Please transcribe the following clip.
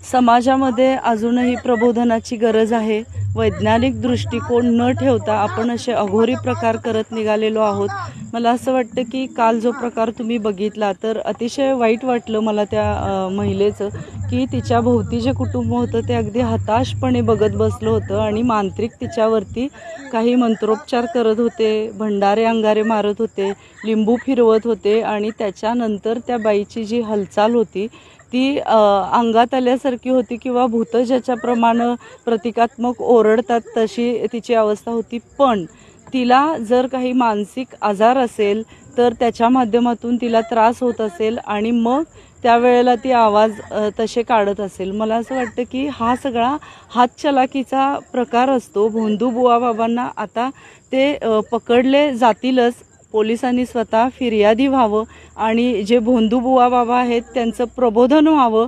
समाजामध्ये अजूनही प्रबोधनाची गरज आहे। वैज्ञानिक दृष्टिकोन न ठेवता आपण असे अघोरी प्रकार करत निघालेलो आहोत। मला असं वाटतं की काल जो प्रकार तुम्ही बघितला तर अतिशय वाईट वाटलं मला त्या महिलेचं, की तिच्या भोवती जे कुटुंब होतं ते अगदी हताशपणे बघत बसलं होतं आणि मांत्रिक तिच्यावरती काही मंत्रोपचार करत होते, भंडारे अंगारे मारत होते, लिंबू फिरवत होते आणि त्याच्यानंतर त्या बाईची जी हालचाल होती ती अंगात आल्यासारखी होती किंवा भूत ज्याच्याप्रमाणे प्रतिकात्मक ओरडतात तशी तिची अवस्था होती। पण तिला जर काही मानसिक आजार असेल तर त्याच्या माध्यमातून तिला त्रास होत असेल आणि मग त्यावेळेला ती आवाज तसे काढत असेल। मला असं वाटतं की हा सगळा हातचलाकीचा प्रकार असतो। भोंदू बुवा बाबांना आता ते पकडले जातीलच। पोलिसांनी स्वतः फिर्यादी व्हावं आणि जे भोंदू बुवा बाबा आहेत त्यांचं प्रबोधन व्हावं।